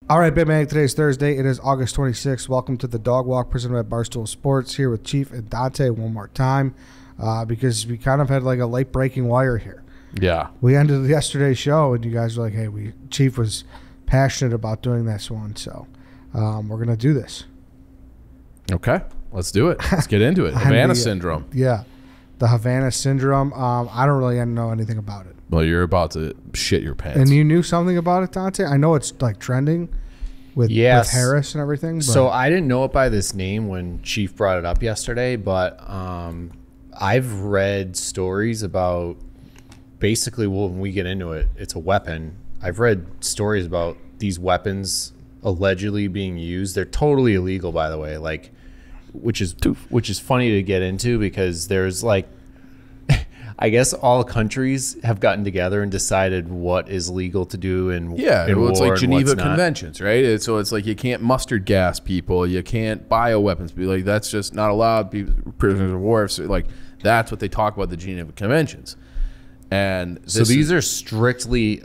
All right, Big Man, today's Thursday. It is August 26th. Welcome to the Dog Walk presented by Barstool Sports, here with Chief and Dante one more time because we kind of had like a late breaking wire here. Yeah. We ended yesterday's show and you guys were like, hey, Chief was passionate about doing this one, so we're going to do this. Okay, let's do it. Let's get into it. Havana syndrome. Yeah, the Havana syndrome. I don't really know anything about it. Well, you're about to shit your pants. And you knew something about it, Dante? I know it's like trending with Harris and everything. But. So I didn't know it by this name when Chief brought it up yesterday, but I've read stories about basically when we get into it, it's a weapon. I've read stories about these weapons allegedly being used. They're totally illegal, by the way, like which is funny to get into because there's like I guess all countries have gotten together and decided what is legal to do in it's war like Geneva and Conventions, right? So it's like you can't mustard gas people, you can't bioweapons be like that's just not allowed. Prisoners of war, so like that's what they talk about the Geneva Conventions, and so these are strictly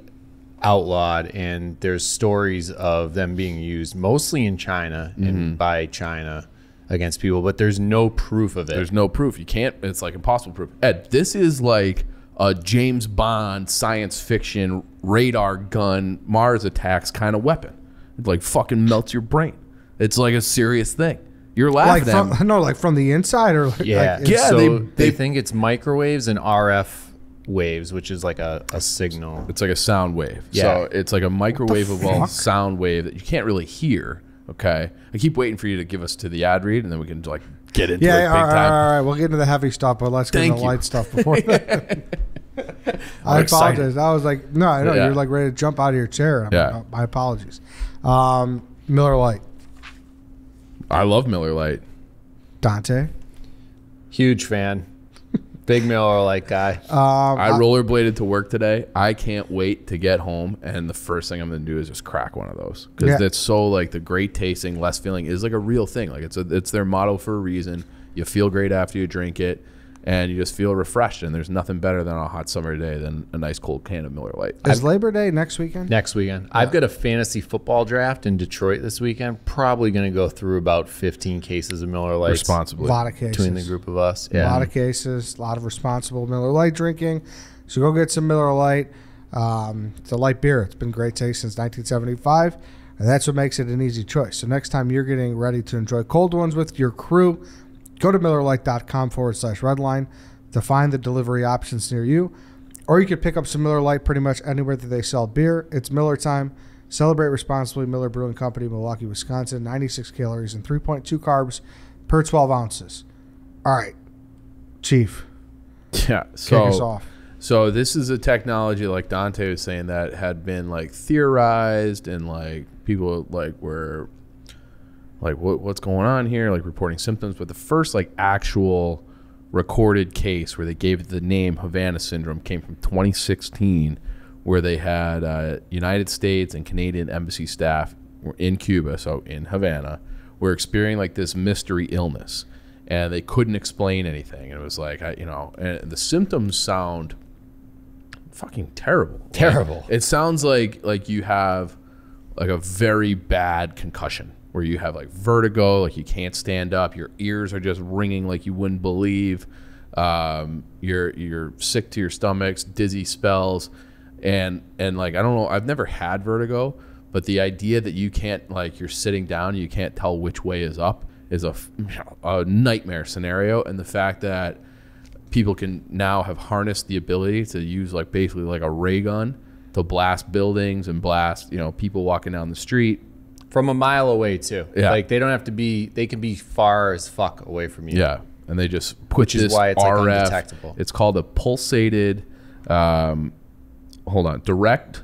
outlawed, and there's stories of them being used mostly in China and by China against people, but there's no proof of it. There's no proof. You can't. It's like impossible proof. Ed, this is like a James Bond science fiction radar gun Mars attacks kind of weapon. It like fucking melts your brain. It's like a serious thing. You're laughing at me. No, like from the inside or So they think it's microwaves and RF waves, which is like a signal. It's like a sound wave. Yeah. So it's like a microwavable sound wave that you can't really hear. Okay, I keep waiting for you to give us to the ad read, and then we can like get into it big time. All right, we'll get into the heavy stuff, but let's get into the light stuff before that. I apologize. I was like, no, I know you're like ready to jump out of your chair. My apologies. Miller Lite. I love Miller Lite. Dante. Huge fan. Big Miller Lite guy. I rollerbladed to work today. I can't wait to get home, and the first thing I'm going to do is just crack one of those because that's so like the great tasting, less feeling is like a real thing. Like it's their motto for a reason. You feel great after you drink it, and you just feel refreshed. And there's nothing better than on a hot summer day than a nice cold can of Miller Lite. Is Labor Day next weekend? Next weekend. Yeah. I've got a fantasy football draft in Detroit this weekend. Probably going to go through about 15 cases of Miller Lite. Responsibly. A lot of cases. Between the group of us. Yeah. A lot of cases. A lot of responsible Miller Lite drinking. So go get some Miller Lite. It's a light beer. It's been great taste since 1975. And that's what makes it an easy choice. So next time you're getting ready to enjoy cold ones with your crew, go to MillerLite.com/redline to find the delivery options near you. Or you could pick up some Miller Lite pretty much anywhere that they sell beer. It's Miller time. Celebrate responsibly. Miller Brewing Company, Milwaukee, Wisconsin. 96 calories and 3.2 carbs per 12 ounces. All right, Chief. Yeah. Kick us off. So this is a technology, like Dante was saying, that had been like theorized and like people like were like, what's going on here? Like reporting symptoms. But the first like actual recorded case where they gave it the name Havana syndrome came from 2016, where they had United States and Canadian embassy staff in Cuba, so in Havana, were experiencing like this mystery illness, and they couldn't explain anything. And it was like, and the symptoms sound fucking terrible. Terrible. Like, it sounds like you have like a very bad concussion, where you have like vertigo, like you can't stand up, your ears are just ringing like you wouldn't believe, you're sick to your stomachs, dizzy spells, and like I don't know, I've never had vertigo, but the idea that you can't, like you're sitting down and you can't tell which way is up is a nightmare scenario. And the fact that people can now have harnessed the ability to use like basically like a ray gun to blast buildings and blast people walking down the street. From a mile away, too. Yeah. Like, they don't have to be, they can be far as fuck away from you. Yeah. And they just put Which this is why it's RF, like undetectable. It's called a pulsated, direct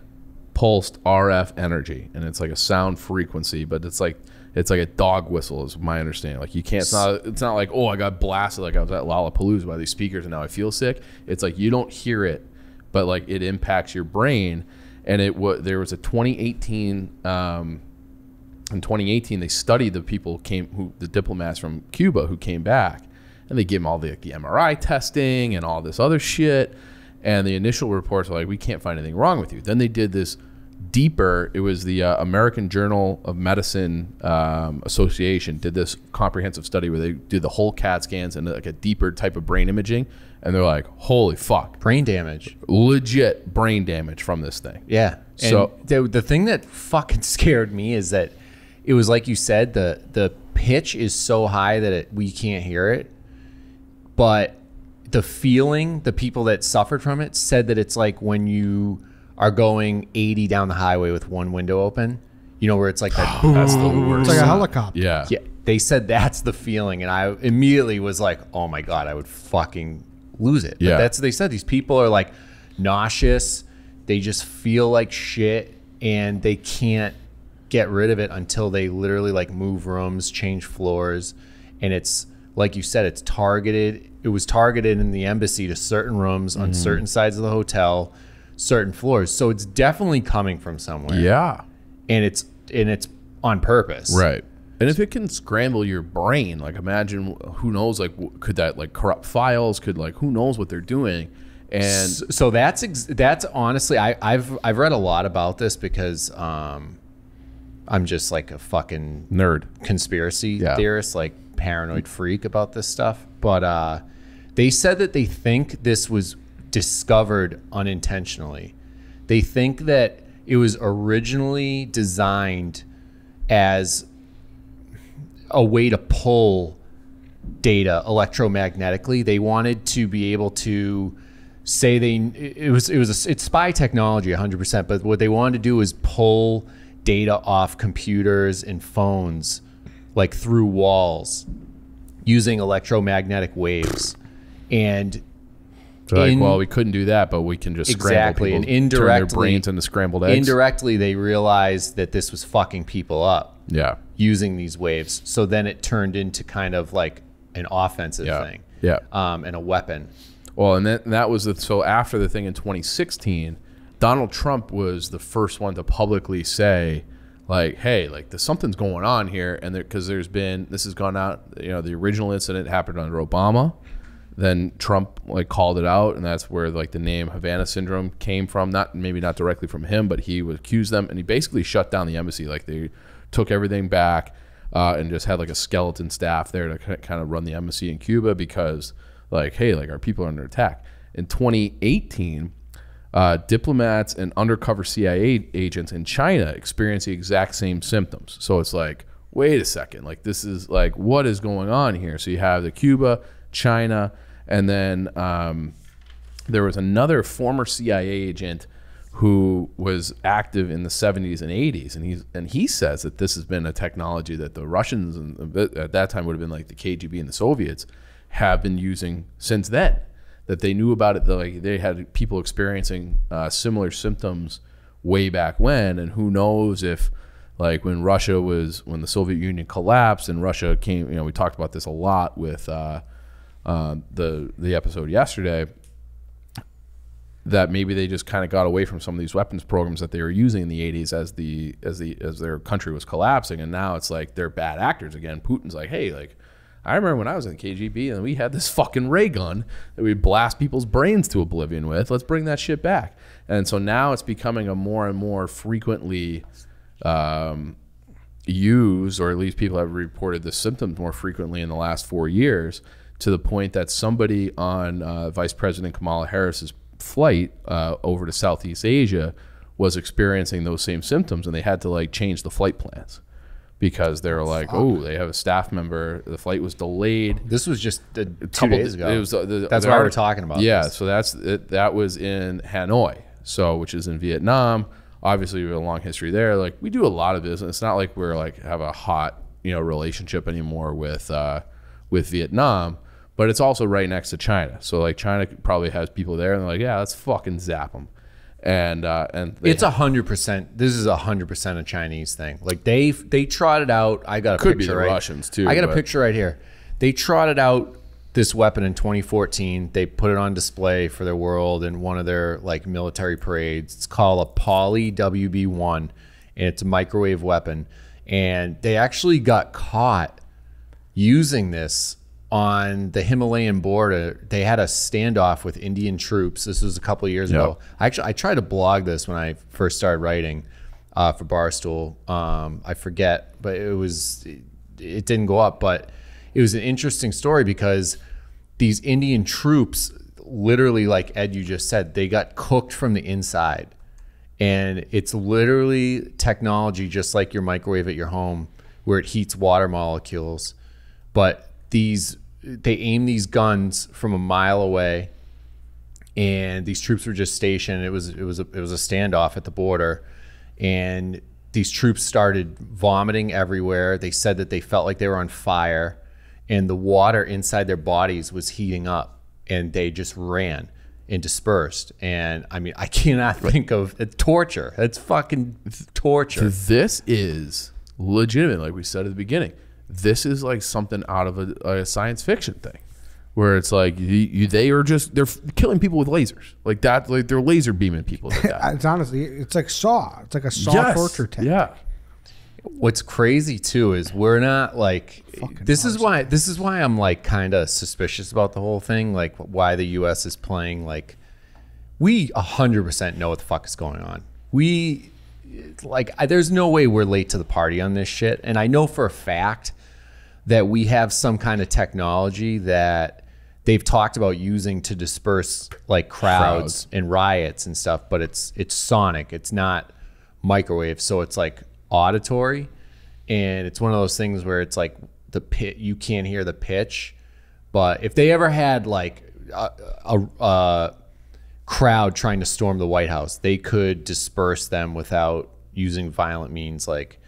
pulsed RF energy. And it's like a sound frequency, but it's like a dog whistle is my understanding. Like you can't, it's not like, oh, I got blasted like I was at Lollapalooza by these speakers and now I feel sick. It's like you don't hear it, but like it impacts your brain. And there was a 2018, in 2018, they studied the the diplomats from Cuba who came back, and they gave them all the MRI testing and all this other shit. And the initial reports were like, we can't find anything wrong with you. Then they did this deeper. It was the American Journal of Medicine Association did this comprehensive study where they did the whole CAT scans and like a deeper type of brain imaging, and they're like, holy fuck, Brain damage. legit brain damage from this thing. Yeah. So- the thing that fucking scared me is that it was like you said, the pitch is so high that we can't hear it, but the feeling, the people that suffered from it said that it's like when you are going 80 down the highway with one window open, where it's like that. That's the worst. It's like a helicopter. Yeah. Yeah, they said that's the feeling, and I immediately was like, "Oh my god, I would fucking lose it." Yeah. But that's what they said. These people are like nauseous. They just feel like shit, and they can't get rid of it until they literally like move rooms, change floors, and it's like you said, it's targeted. It was targeted in the embassy to certain rooms on certain sides of the hotel, certain floors. So it's definitely coming from somewhere. Yeah. and it's on purpose. Right. And if it can scramble your brain, like imagine, who knows, like could that like corrupt files, could like, who knows what they're doing. And So that's honestly, I've read a lot about this because I'm just like a fucking nerd. conspiracy Yeah. theorist, like paranoid freak about this stuff. But they said that they think this was discovered unintentionally. They think that it was originally designed as a way to pull data electromagnetically. They wanted to be able to say it's spy technology 100%, but what they wanted to do is pull data off computers and phones like through walls using electromagnetic waves. And So like, well, we couldn't do that, but we can just scramble people, and turn their indirectly brains into scrambled eggs. Indirectly, they realized that this was fucking people up Yeah. using these waves. So then it turned into kind of like an offensive thing, Yeah. and a weapon. Well, and that was so after the thing in 2016, Donald Trump was the first one to publicly say, like, hey, like something's going on here, and because this has gone out, the original incident happened under Obama, then Trump like called it out, and that's where like the name Havana syndrome came from. Maybe not directly from him, but he would accuse them, and he basically shut down the embassy. Like they took everything back and just had like a skeleton staff there to kind of run the embassy in Cuba because like, hey, like our people are under attack. In 2018, diplomats and undercover CIA agents in China experienced the exact same symptoms. So it's like, wait a second, like this is like, what is going on here? So you have the Cuba, China, and then there was another former CIA agent who was active in the 70s and 80s, and he says that this has been a technology that the Russians and at that time would have been like the KGB and the Soviets have been using since then. That they knew about it, like they had people experiencing similar symptoms way back when, and who knows if like when the Soviet Union collapsed and Russia came, we talked about this a lot with the episode yesterday, that maybe they just kind of got away from some of these weapons programs that they were using in the 80s as their country was collapsing, and now it's like they're bad actors again. Putin's like, hey, like I remember when I was in the KGB and we had this fucking ray gun that we'd blast people's brains to oblivion with. Let's bring that shit back. And so now it's becoming a more and more frequently used, or at least people have reported the symptoms more frequently in the last 4 years, to the point that somebody on Vice President Kamala Harris's flight over to Southeast Asia was experiencing those same symptoms, and they had to like change the flight plans because they were like, oh, they have a staff member. The flight was delayed. This was just 2 days ago. It was, that's why we're talking about this. So that was in Hanoi, which is in Vietnam. Obviously, we have a long history there. Like we do a lot of business. It's not like we're like have a hot relationship anymore with Vietnam, but it's also right next to China. So like China probably has people there, and they're like, yeah, let's fucking zap them. And it's 100%. This is 100% a Chinese thing. Like they trotted out. I got a could picture. Be the right, Russians too. I got a picture right here. They trotted out this weapon in 2014. They put it on display for their world in one of their like military parades. It's called a Poly WB-1, and it's a microwave weapon. And they actually got caught using this on the Himalayan border, they had a standoff with Indian troops. This was a couple of years ago. I tried to blog this when I first started writing for Barstool. I forget, but it didn't go up. But it was an interesting story because these Indian troops, literally, like Ed, you just said, they got cooked from the inside. And it's literally technology just like your microwave at your home where it heats water molecules. But they aim these guns from a mile away, and these troops were just stationed. It was a standoff at the border, and these troops started vomiting everywhere. They said that they felt like they were on fire, and the water inside their bodies was heating up, and they just ran and dispersed. And I mean, I cannot think of torture. It's fucking torture. This is legitimate, like we said at the beginning. This is like something out of a science fiction thing, where it's like they're killing people with lasers like that. Like they're laser beaming people like that. It's honestly, it's like Saw. It's like a Saw torture technique. Yeah. What's crazy too is we're not like this is why I'm like kind of suspicious about the whole thing. Like why the U.S. is playing like we 100% know what the fuck is going on. There's no way we're late to the party on this shit. And I know for a fact that we have some kind of technology that they've talked about using to disperse like crowds and riots and stuff, but it's sonic. It's not microwave. So it's like auditory. And it's one of those things where it's like you can't hear the pitch. But if they ever had like a crowd trying to storm the White House, they could disperse them without using violent means like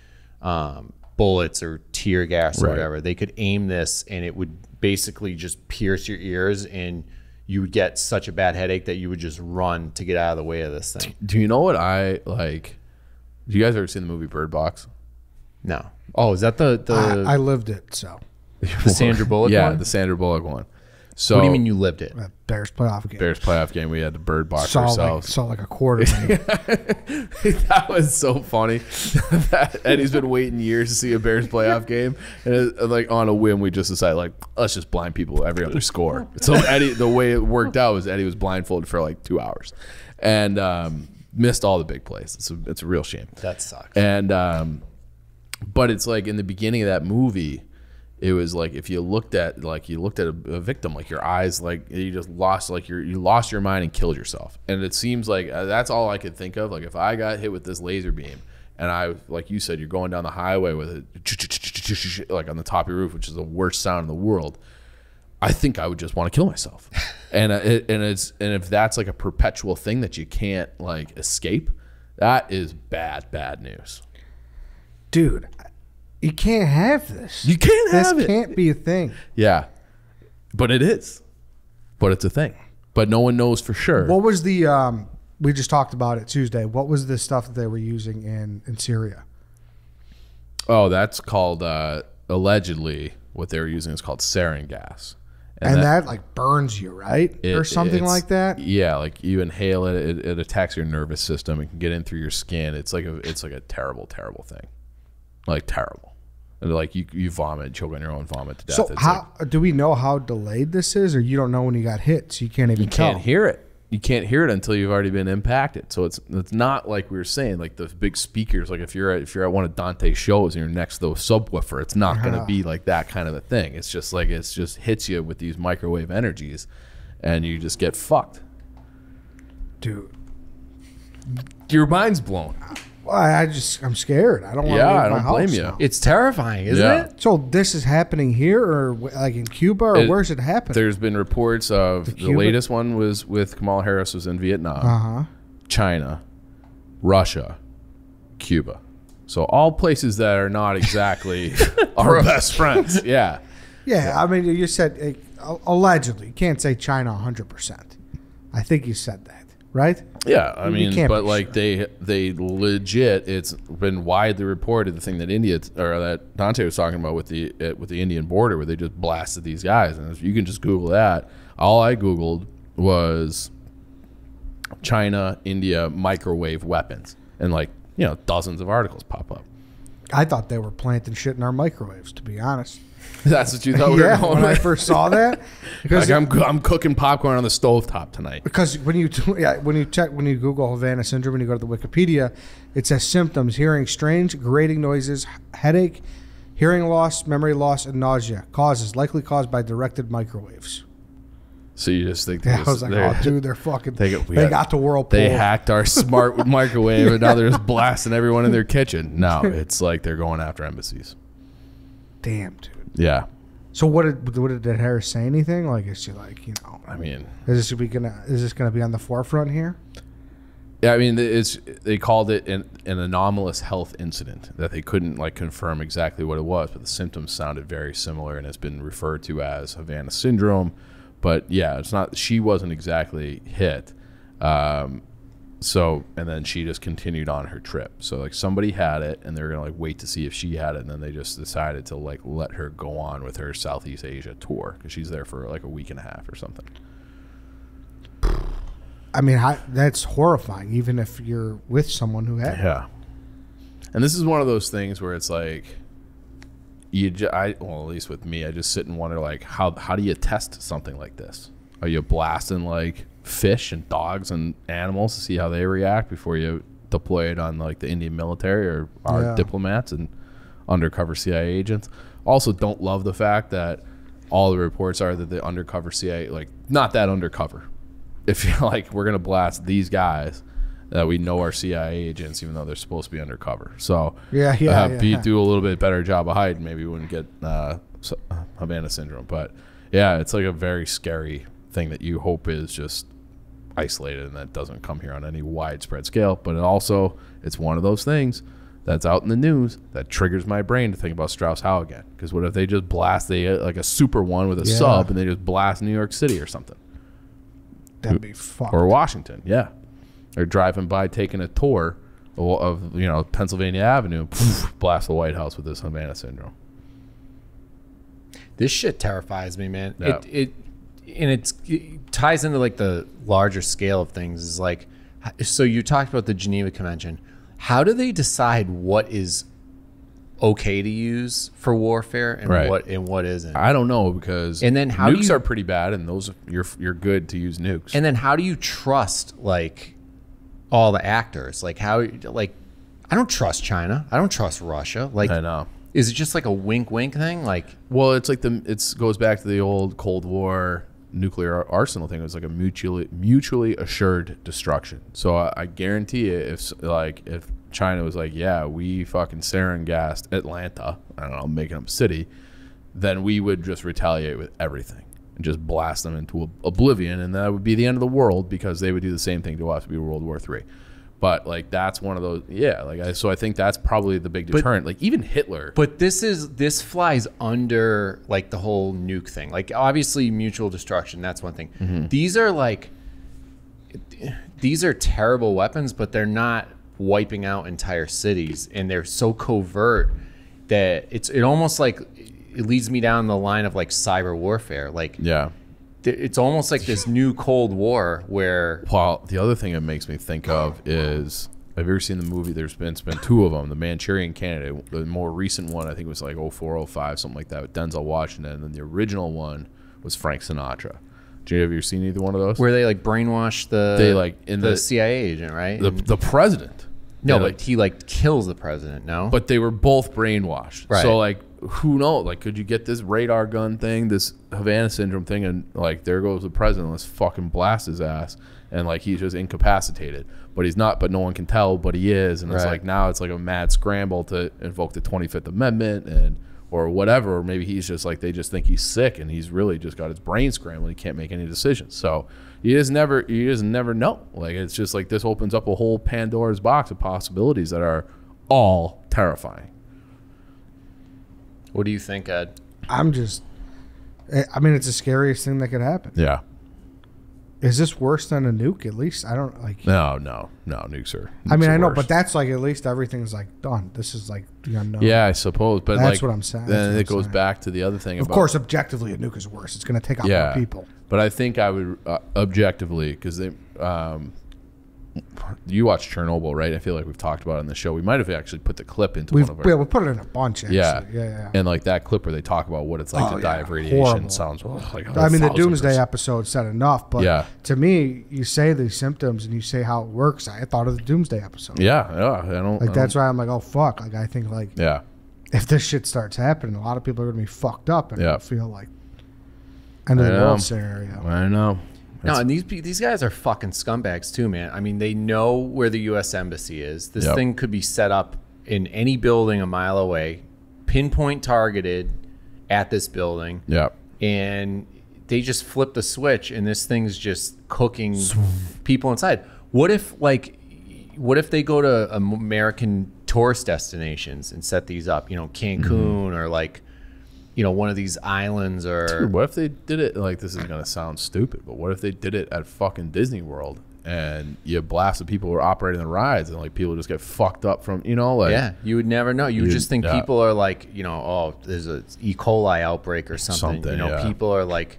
bullets or tear gas or whatever. They could aim this and it would basically just pierce your ears, and you would get such a bad headache that you would just run to get out of the way of this thing. Do you know what I like? Do you guys ever seen the movie Bird Box? No. Oh, is that the I lived it, so. The Sandra Bullock one? Yeah, the Sandra Bullock one. So what do you mean you lived it? Bears playoff game. Bears playoff game. We had the bird box saw ourselves. like a quarter. That was so funny. That Eddie's been waiting years to see a Bears playoff game, and like on a whim, we just decided like let's just blind people every other score. So Eddie, the way it worked out was Eddie was blindfolded for like 2 hours, and missed all the big plays. It's a real shame. That sucks. And but it's like in the beginning of that movie, it was like if you looked at a victim, like your eyes, like you just lost, like you lost your mind and killed yourself. And it seems like that's all I could think of. Like if I got hit with this laser beam, and I, like you said, you're going down the highway with it like on the top of your roof, which is the worst sound in the world, I think I would just want to kill myself. And if that's like a perpetual thing that you can't like escape, that is bad news, dude. You can't have this. You can't have it. This can't be a thing. Yeah. But it is. But it's a thing. But no one knows for sure. What was the we just talked about it Tuesday. What was the stuff that they were using in Syria? Oh, that's called allegedly what they were using is called sarin gas. And that like burns you, right? Or something like that? Yeah, like you inhale it, it attacks your nervous system. It can get in through your skin. It's like a terrible thing. Like terrible. And like you vomit, choke on your own vomit to death. So do we know how delayed this is, or you don't know when you got hit, so you can't even tell? You can't hear it. You can't hear it until you've already been impacted. So it's not like we were saying, like the big speakers. Like if you're at one of Dante's shows and you're next to the subwoofer, it's not going to be like that kind of a thing. It's just like it just hits you with these microwave energies, and you just get fucked. Dude, your mind's blown. Well, I'm scared. I don't want to leave I my don't house blame you. now. It's terrifying, isn't it? So this is happening here, or like in Cuba, or where's it happening? There's been reports of the latest one was with Kamala Harris was in Vietnam, China, Russia, Cuba. So all places that are not exactly our best friends. Yeah. Yeah, I mean, you said allegedly. You can't say China 100%. I think you said that, right? Yeah, I mean, but like sure. they legit, it's been widely reported, the thing that that Dante was talking about with the Indian border, where they just blasted these guys, and if you can just Google that. All I Googled was China, India microwave weapons, and like dozens of articles pop up. I thought they were planting shit in our microwaves, to be honest. That's what you thought we were Yeah, going when I with? first saw that, because Like I'm cooking popcorn on the stovetop tonight. Because when you when you Google Havana syndrome, when you go to the Wikipedia, it says symptoms: hearing strange grating noises, headache, hearing loss, memory loss, and nausea. Causes likely caused by directed microwaves. So you just think Yeah, I was like, oh, dude, they're fucking. They got the whirlpool. They hacked our smart microwave, and now they're just blasting everyone in their kitchen. No, it's like they're going after embassies. Damn, dude. Yeah, So what did Harris say? Anything? Like, is she like, I mean, is this gonna be on the forefront here? yeah, I mean, they called it an anomalous health incident that they couldn't like confirm exactly what it was, but the symptoms sounded very similar, and it's been referred to as Havana syndrome. But yeah, it's not. She wasn't exactly hit. So, and then she just continued on her trip. So like somebody had it, and they were gonna like wait to see if she had it, and then they just decided to like let her go on with her Southeast Asia tour because she's there for like a week and a half or something. I mean, that's horrifying. Even if you're with someone who had it. Yeah. And this is one of those things where it's like, well, at least with me, I just sit and wonder like, how do you test something like this? Are you blasting like fish and dogs and animals to see how they react before you deploy it on like the Indian military or our diplomats and undercover CIA agents? Also, don't love the fact that all the reports are that the undercover CIA, like not that undercover. If you're like, we're gonna blast these guys that we know are CIA agents, even though they're supposed to be undercover. So do a little bit better job of hiding, maybe we wouldn't get Havana syndrome. But yeah, it's like a very scary thing that you hope is just isolated and that doesn't come here on any widespread scale. But it's one of those things that's out in the news that triggers my brain to think about Strauss-Howe again. Because what if they just blast like a super one with a sub and they just blast New York City or something? That'd be fucked. Or Washington, yeah. Or driving by, taking a tour of Pennsylvania Avenue, blast the White House with this Havana syndrome. This shit terrifies me, man. Yeah. It ties into like the larger scale of things. Is like, so you talked about the Geneva Convention. How do they decide what is okay to use for warfare and what isn't? I don't know, because and then how nukes are pretty bad, and those you're good to use nukes. And then how do you trust like all the actors? Like how like I don't trust China. I don't trust Russia. Like I know. Is it just like a wink wink thing? Like, well, it's like it goes back to the old Cold War nuclear arsenal thing. It was like a mutually assured destruction. So I guarantee you, if China was like, yeah, we fucking sarin gassed Atlanta, I don't know, I'm making up a city, then we would just retaliate with everything and just blast them into oblivion, and that would be the end of the world, because they would do the same thing to us. It would be World War III. But like that's one of those, so I think that's probably the big deterrent. Like even Hitler. But this flies under like the whole nuke thing. Like obviously mutual destruction, that's one thing. Mm-hmm. These are terrible weapons, but they're not wiping out entire cities, and they're so covert that it almost like it leads me down the line of like cyber warfare. Like it's almost like this new Cold War where... Well, the other thing it makes me think of is, have you ever seen the movie? There's been two of them, The Manchurian Candidate. The more recent one, I think, was like 04, 05, something like that, with Denzel Washington. And then the original one was Frank Sinatra. Have you ever seen either one of those? Where they like brainwash the CIA agent, right? The president. No, but he like kills the president, no? But they were both brainwashed. Right. So like, who knows? Like, could you get this radar gun thing, this Havana syndrome thing, and like, there goes the president, let's fucking blast his ass, and like he's just incapacitated, but he's not, but no one can tell, but he is, and it's like now it's like a mad scramble to invoke the 25th Amendment or whatever, or maybe he's just like, they just think he's sick and he's really just got his brain scrambled. He can't make any decisions. So you just never know. Like, it's just like this opens up a whole Pandora's box of possibilities that are all terrifying. What do you think, Ed? I mean, it's the scariest thing that could happen. Yeah. Is this worse than a nuke? At least I don't like. No, nukes are. I mean, I know, worse. but that's like, at least everything's like done. This is like the unknown. Yeah, I suppose, but that's like, what I'm saying. Then it goes back to the other thing. Of course, objectively, a nuke is worse. It's going to take out more people. But I think I would objectively, because they, you watched Chernobyl, right? I feel like we've talked about it on the show. We might have actually put the clip into We one of our. we put it in a bunch. Actually. Yeah. And like that clip where they talk about what it's like to die of radiation Horrible. sounds like. I mean, the 1,000%. Doomsday episode said enough, but Yeah. to me, you say the symptoms and you say how it works. I thought of the Doomsday episode. Yeah. I don't. Like that's why I'm like, oh fuck. Like I think like Yeah. if this shit starts happening, a lot of people are gonna be fucked up and Yeah. feel like end of the I know. world scenario. I know. No, and these guys are fucking scumbags too, man. I mean, they know where the U.S. Embassy is. This Yep. thing could be set up in any building a mile away, pinpoint targeted at this building, Yeah. and they just flip the switch, and this thing's just cooking people inside. What if they go to American tourist destinations and set these up? You know, Cancun or like, you know, one of these islands or. Dude, what if they did it like, this is gonna sound stupid, but what if they did it at fucking Disney World and you blast the people who are operating the rides and like people just get fucked up from, you know, like Yeah, you would never know. You would just think yeah. people are like, you know, oh, there's a E. coli outbreak or something. You know, yeah. people are like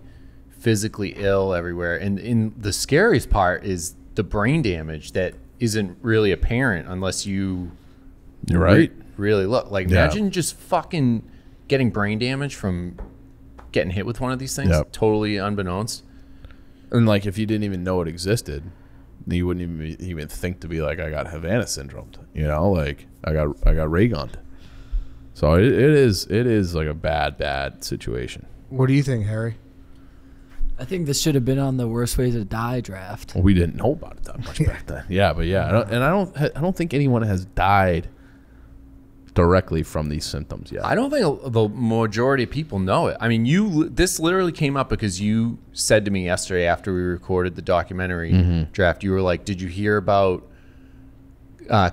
physically ill everywhere. And the scariest part is the brain damage that isn't really apparent unless you You're right. really look. Like, Yeah. imagine just fucking getting brain damage from getting hit with one of these things, Yep. totally unbeknownst. And like if you didn't even know it existed, you wouldn't even think to be like, I got Havana syndrome, you know, like I got ray gunned. So it is like a bad situation. What do you think, Harry? I think this should have been on the worst way to die draft. Well, we didn't know about it that much back then. Yeah, but yeah, I don't think anyone has died directly from these symptoms yet. I don't think the majority of people know it. I mean, this literally came up because you said to me yesterday after we recorded the documentary draft, you were like, did you hear about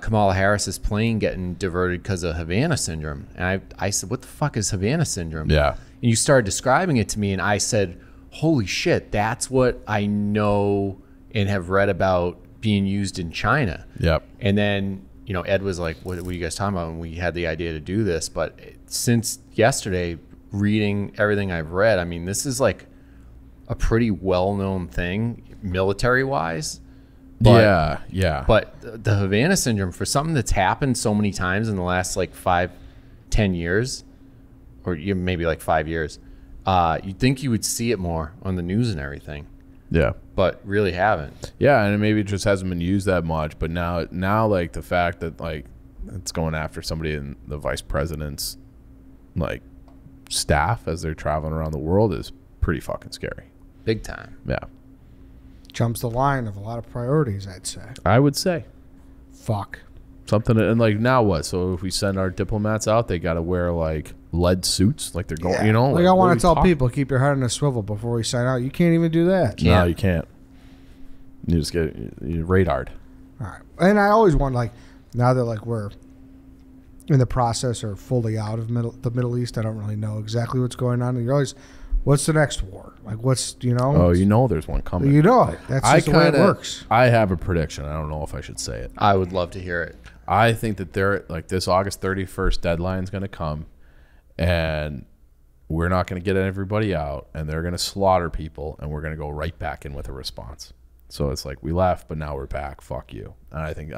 Kamala Harris's plane getting diverted because of Havana syndrome? And I said, what the fuck is Havana syndrome? Yeah. And you started describing it to me, and I said, holy shit, that's what I know and have read about being used in China. Yep. And then, you know, Ed was like, what are you guys talking about? And we had the idea to do this. But since yesterday, reading everything I've read, I mean, this is like a pretty well-known thing military-wise. But, yeah. But the Havana syndrome, for something that's happened so many times in the last like 5-10 years, or maybe like 5 years, you'd think you would see it more on the news and everything. Yeah. But really haven't. Yeah, and maybe it just hasn't been used that much. But now like the fact that like it's going after somebody in the vice president's like staff as they're traveling around the world is pretty fucking scary. Big time. Yeah, Jumps the line of a lot of priorities, I'd say. I would say Fuck. something. And like now what? So if we send our diplomats out, they got to wear like lead suits, like they're going. You know, Like I what are want we to tell talking- people, keep your head on a swivel before we sign out. You can't even do that. No, you can't. You just get you radared. All right. And I always wonder, like, now that like we're in the process or fully out of the Middle East, I don't really know exactly what's going on. And you're always, what's the next war? Like, what's, you know? Oh, you know, there's one coming. You know it. That's just the way it works. I have a prediction. I don't know if I should say it. I would love to hear it. I think that they're like this August 31st deadline is going to come, and we're not going to get everybody out, and they're going to slaughter people, and we're going to go right back in with a response. So it's like we left, but now we're back. Fuck you. And I think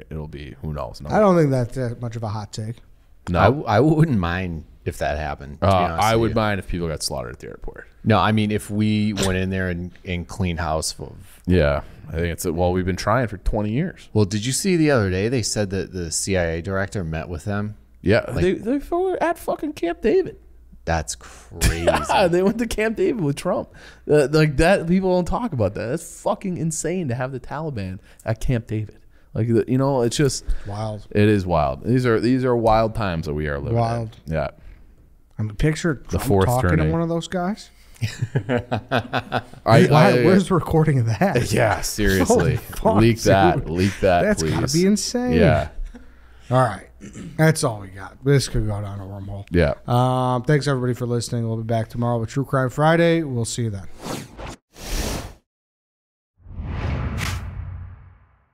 it'll be, who knows? No, I don't think that's that much of a hot take. no. I wouldn't mind if that happened. To be honest I with would you. mind if people got slaughtered at the airport. No, I mean, if we went in there and cleaned house full of. Yeah, I think we've been trying for 20 years. Well, did you see the other day they said that the CIA director met with them? Yeah, they were at fucking Camp David. That's crazy. They went to Camp David with Trump. Like that, people don't talk about that. That's fucking insane to have the Taliban at Camp David. Like, you know, it's just Wild. It is wild. These are wild times that we are living. Wild. In. Yeah. I mean, picture Trump fourth talking turning. to one of those guys. Where's Where's the recording of that? Yeah, seriously. Holy fuck, Leak that. dude. Leak that. That's please. gotta be insane. Yeah. All right. That's all we got. This could go down a wormhole. Yeah. Thanks everybody for listening. We'll be back tomorrow with True Crime Friday. We'll see you then.